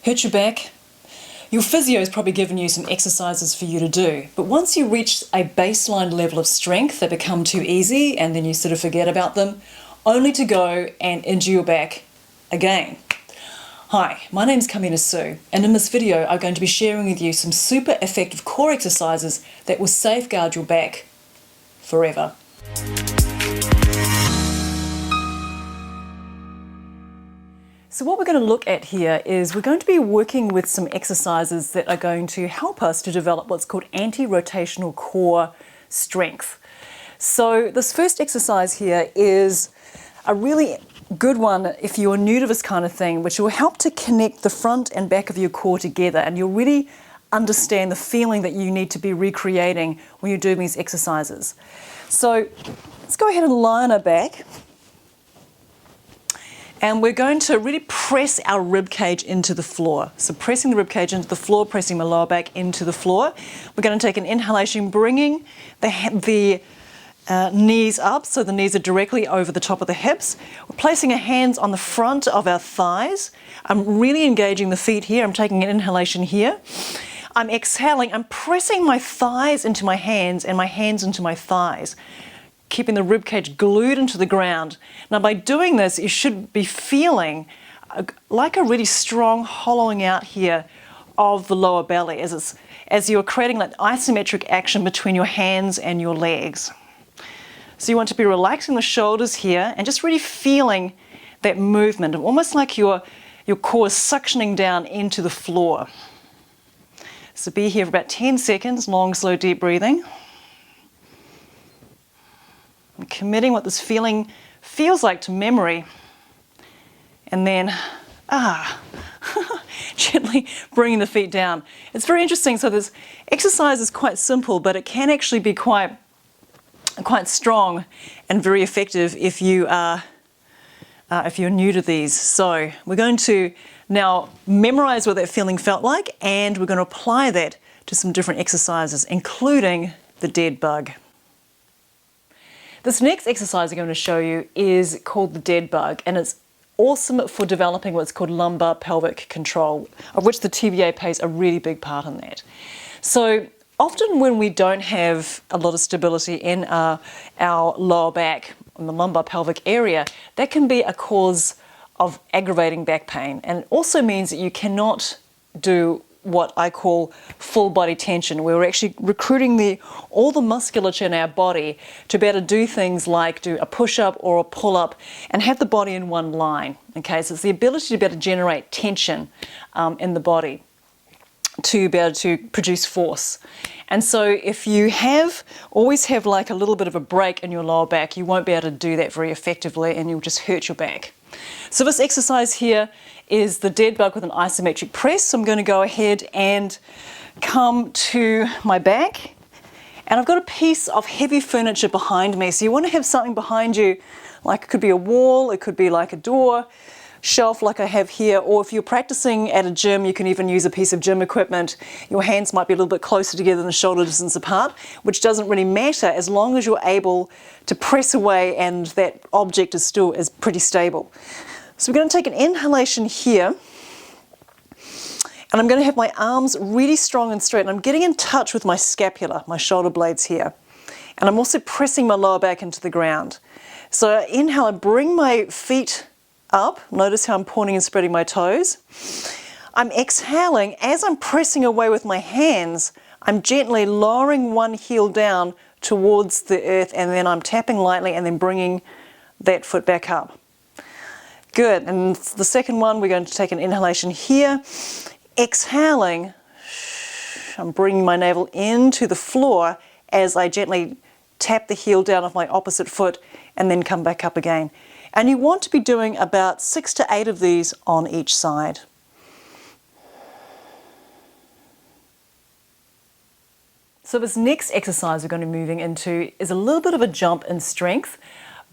Hurt your back? Your physio has probably given you some exercises for you to do, but once you reach a baseline level of strength, they become too easy and then you sort of forget about them, only to go and injure your back again. Hi, my name's Kamina Sue, and in this video I'm going to be sharing with you some super effective core exercises that will safeguard your back forever. So what we're going to look at here is we're going to be working with some exercises that are going to help us to develop what's called anti-rotational core strength. So this first exercise here is a really good one if you're new to this kind of thing, which will help to connect the front and back of your core together, and you'll really understand the feeling that you need to be recreating when you're doing these exercises. So let's go ahead and lie on our back. And we're going to really press our rib cage into the floor. So pressing the rib cage into the floor, pressing my lower back into the floor. We're going to take an inhalation, bringing the knees up, so the knees are directly over the top of the hips. We're placing our hands on the front of our thighs. I'm really engaging the feet here. I'm taking an inhalation here. I'm exhaling. I'm pressing my thighs into my hands and my hands into my thighs, keeping the rib cage glued into the ground. Now by doing this, you should be feeling like a really strong hollowing out here of the lower belly as you're creating like isometric action between your hands and your legs. So you want to be relaxing the shoulders here and just really feeling that movement, almost like your core is suctioning down into the floor. So be here for about 10 seconds, long, slow, deep breathing. I'm committing what this feeling feels like to memory, and then gently bringing the feet down. It's very interesting. So this exercise is quite simple, but it can actually be quite strong and very effective if you're new to these. So we're going to now memorize what that feeling felt like, and we're going to apply that to some different exercises, including the dead bug. This next exercise I'm going to show you is called the dead bug, and it's awesome for developing what's called lumbar pelvic control, of which the TVA plays a really big part in that. So often when we don't have a lot of stability in our lower back, in the lumbar pelvic area, that can be a cause of aggravating back pain, and it also means that you cannot do what I call full body tension, where we're actually recruiting all the musculature in our body to be able to do things like do a push-up or a pull-up and have the body in one line. Okay, so it's the ability to be able to generate tension in the body to be able to produce force. And so if you always have like a little bit of a break in your lower back, you won't be able to do that very effectively and you'll just hurt your back. So this exercise here is the dead bug with an isometric press. So I'm going to go ahead and come to my back, and I've got a piece of heavy furniture behind me. So you want to have something behind you, like it could be a wall, it could be like a door, shelf like I have here, or if you're practicing at a gym, you can even use a piece of gym equipment. Your hands might be a little bit closer together than shoulder distance apart, which doesn't really matter as long as you're able to press away and that object is pretty stable. So we're going to take an inhalation here, and I'm going to have my arms really strong and straight, and I'm getting in touch with my scapula, my shoulder blades here, and I'm also pressing my lower back into the ground. So inhale, I bring my feet up. Notice how I'm pointing and spreading my toes. I'm exhaling. As I'm pressing away with my hands, I'm gently lowering one heel down towards the earth, and then I'm tapping lightly and then bringing that foot back up. Good. And the second one, we're going to take an inhalation here. Exhaling, I'm bringing my navel into the floor as I gently tap the heel down of my opposite foot and then come back up again. And you want to be doing about 6 to 8 of these on each side. So this next exercise we're going to be moving into is a little bit of a jump in strength,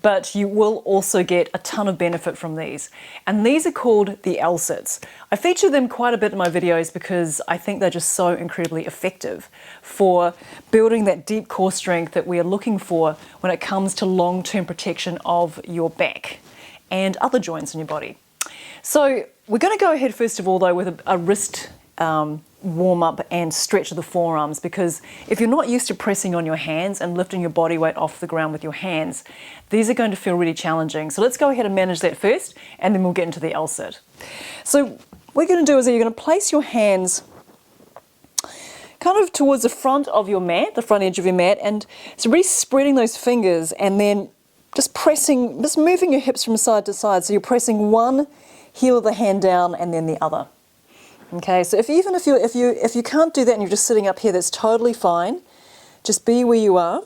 but you will also get a ton of benefit from these. And these are called the LSITs. I feature them quite a bit in my videos because I think they're just so incredibly effective for building that deep core strength that we are looking for when it comes to long-term protection of your back and other joints in your body. So we're going to go ahead first of all though with a wrist warm up and stretch of the forearms, because if you're not used to pressing on your hands and lifting your body weight off the ground with your hands, these are going to feel really challenging. So let's go ahead and manage that first, and then we'll get into the LSIT. So what you're going to do is you're going to place your hands kind of towards the front of your mat, the front edge of your mat, and so really spreading those fingers and then just pressing, just moving your hips from side to side. So you're pressing one heel of the hand down and then the other. Okay, so if you can't do that and you're just sitting up here, that's totally fine. Just be where you are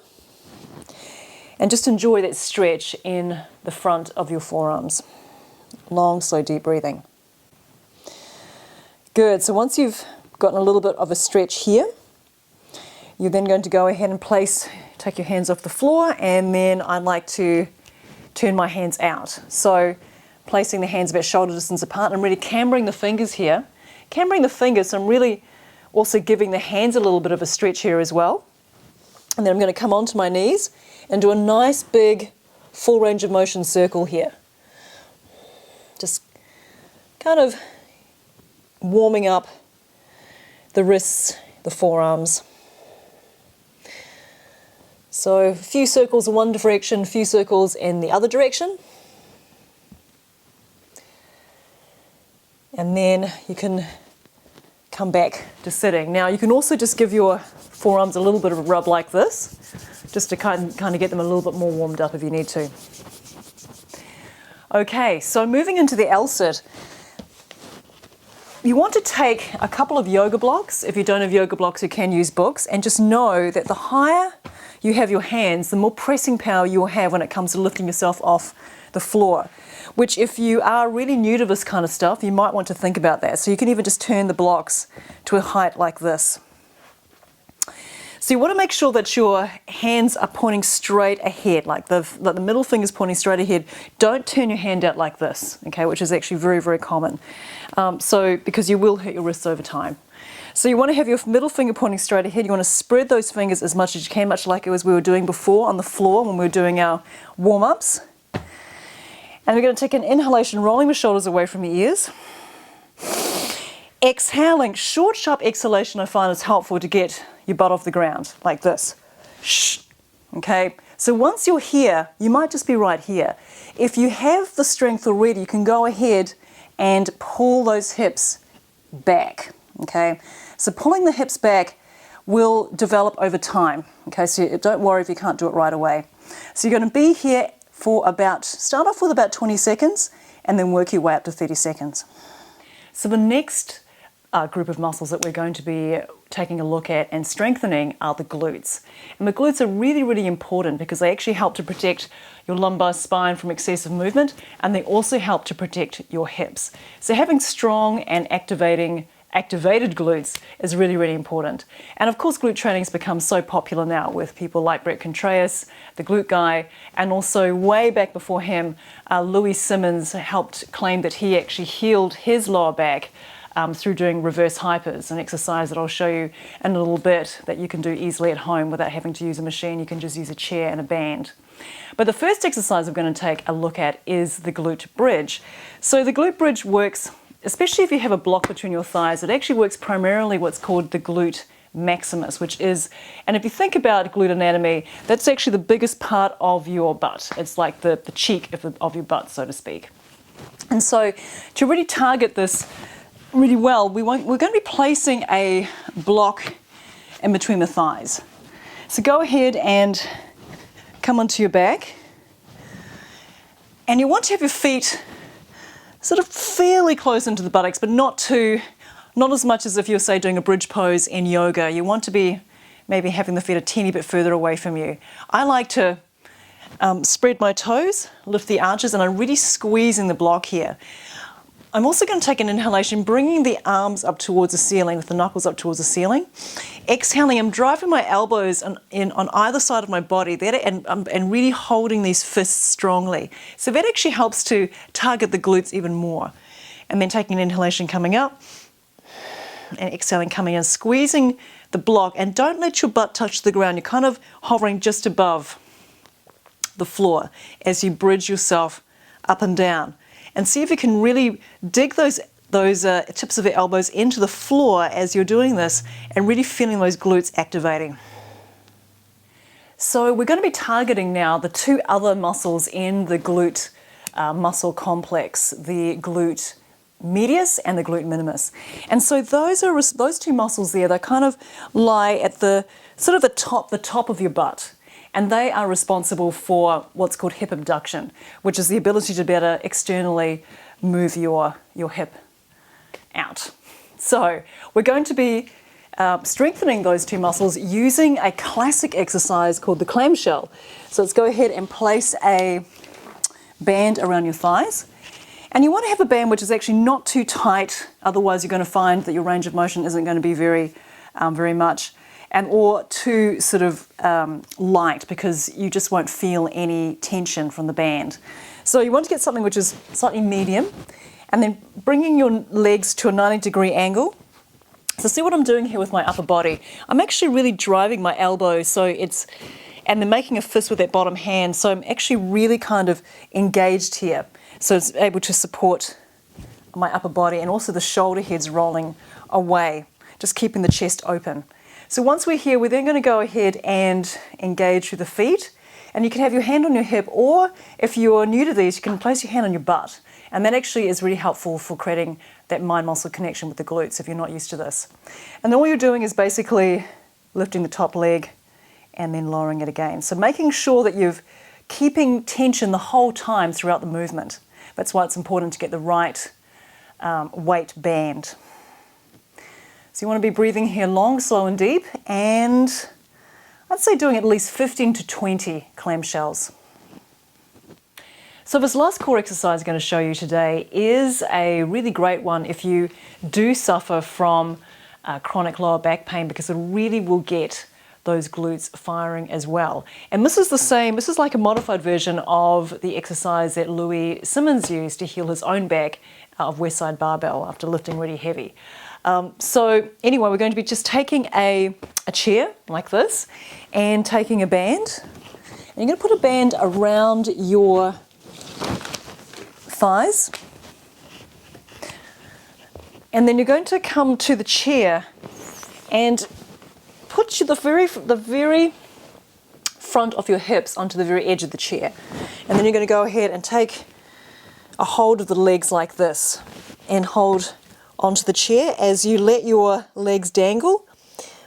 and just enjoy that stretch in the front of your forearms. Long, slow, deep breathing. Good, so once you've gotten a little bit of a stretch here, you're then going to go ahead and take your hands off the floor, and then I like to turn my hands out. So placing the hands about shoulder distance apart, and really cambering the fingers here. Cambering the fingers, so I'm really also giving the hands a little bit of a stretch here as well. And then I'm going to come onto my knees and do a nice big full range of motion circle here. Just kind of warming up the wrists, the forearms. So a few circles in one direction, a few circles in the other direction. And then you can come back to sitting. Now you can also just give your forearms a little bit of a rub like this, just to kind of get them a little bit more warmed up if you need to. Okay, so moving into the LSIT, you want to take a couple of yoga blocks. If you don't have yoga blocks, you can use books, and just know that the higher you have your hands, the more pressing power you'll have when it comes to lifting yourself off the floor. Which, if you are really new to this kind of stuff, you might want to think about that. So you can even just turn the blocks to a height like this. So you want to make sure that your hands are pointing straight ahead, like the middle finger's pointing straight ahead. Don't turn your hand out like this, okay, which is actually very, very common. Because you will hurt your wrists over time. So you want to have your middle finger pointing straight ahead. You want to spread those fingers as much as you can, much like it was we were doing before on the floor when we were doing our warm-ups. And we're going to take an inhalation, rolling the shoulders away from your ears. Exhaling, short, sharp exhalation I find is helpful to get your butt off the ground, like this. Shh. Okay, so once you're here, you might just be right here. If you have the strength already, you can go ahead and pull those hips back. Okay, so pulling the hips back will develop over time. Okay, so don't worry if you can't do it right away. So you're going to be here for start off with about 20 seconds and then work your way up to 30 seconds. So the next group of muscles that we're going to be taking a look at and strengthening are the glutes. And the glutes are really, really important because they actually help to protect your lumbar spine from excessive movement, and they also help to protect your hips. So having strong and activated glutes is really, really important. And of course, glute training has become so popular now with people like Brett Contreras, the glute guy, and also way back before him, Louis Simmons helped claim that he actually healed his lower back through doing reverse hypers, an exercise that I'll show you in a little bit that you can do easily at home without having to use a machine. You can just use a chair and a band. But the first exercise we're going to take a look at is the glute bridge. So the glute bridge works, especially if you have a block between your thighs, it actually works primarily what's called the glute maximus, which is, and if you think about glute anatomy, that's actually the biggest part of your butt. It's like the cheek of your butt, so to speak. And so to really target this really well, we're going to be placing a block in between the thighs. So go ahead and come onto your back. And you want to have your feet sort of fairly close into the buttocks, but not as much as if you're, say, doing a bridge pose in yoga. You want to be maybe having the feet a teeny bit further away from you. I like to spread my toes, lift the arches, and I'm really squeezing the block here. I'm also going to take an inhalation, bringing the arms up towards the ceiling, with the knuckles up towards the ceiling. Exhaling, I'm driving my elbows on either side of my body and really holding these fists strongly. So that actually helps to target the glutes even more. And then taking an inhalation, coming up, and exhaling, coming in, squeezing the block, and don't let your butt touch the ground. You're kind of hovering just above the floor as you bridge yourself up and down. And see if you can really dig those those tips of your elbows into the floor as you're doing this and really feeling those glutes activating. So we're going to be targeting now the two other muscles in the glute muscle complex, the glute medius and the glute minimus. And so those two muscles there, they kind of lie at the sort of the top of your butt. And they are responsible for what's called hip abduction, which is the ability to better externally move your hip out. So we're going to be strengthening those two muscles using a classic exercise called the clamshell. So let's go ahead and place a band around your thighs. And you want to have a band which is actually not too tight, otherwise you're going to find that your range of motion isn't going to be very much, or too sort of light, because you just won't feel any tension from the band. So you want to get something which is slightly medium, and then bringing your legs to a 90-degree angle. So see what I'm doing here with my upper body. I'm actually really driving my elbow, and then making a fist with that bottom hand. So I'm actually really kind of engaged here. So it's able to support my upper body, and also the shoulder heads rolling away, just keeping the chest open. So once we're here, we're then going to go ahead and engage through the feet. And you can have your hand on your hip, or if you're new to these, you can place your hand on your butt. And that actually is really helpful for creating that mind-muscle connection with the glutes if you're not used to this. And then all you're doing is basically lifting the top leg and then lowering it again. So making sure that you're keeping tension the whole time throughout the movement. That's why it's important to get the right weight band. So you want to be breathing here long, slow and deep, and I'd say doing at least 15 to 20 clamshells. So this last core exercise I'm going to show you today is a really great one if you do suffer from chronic lower back pain, because it really will get those glutes firing as well. And this is this is like a modified version of the exercise that Louis Simmons used to heal his own back of West Side Barbell after lifting really heavy. So anyway, we're going to be just taking a chair like this and taking a band. And you're going to put a band around your thighs. And then you're going to come to the chair and put the very front of your hips onto the very edge of the chair. And then you're going to go ahead and take a hold of the legs like this and hold onto the chair as you let your legs dangle,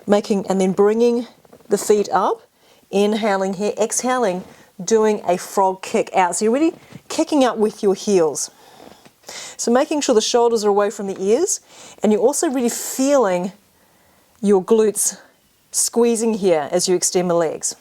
and then bringing the feet up, inhaling here, exhaling, doing a frog kick out. So you're really kicking out with your heels. So making sure the shoulders are away from the ears, and you're also really feeling your glutes squeezing here as you extend the legs.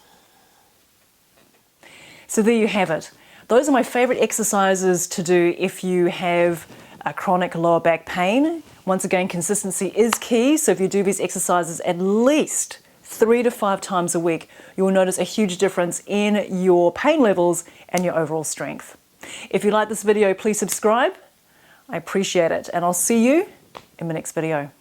So there you have it. Those are my favorite exercises to do if you have a chronic lower back pain. Once again, consistency is key. So if you do these exercises at least 3 to 5 times a week, you'll notice a huge difference in your pain levels and your overall strength. If you like this video, please subscribe. I appreciate it, and I'll see you in the next video.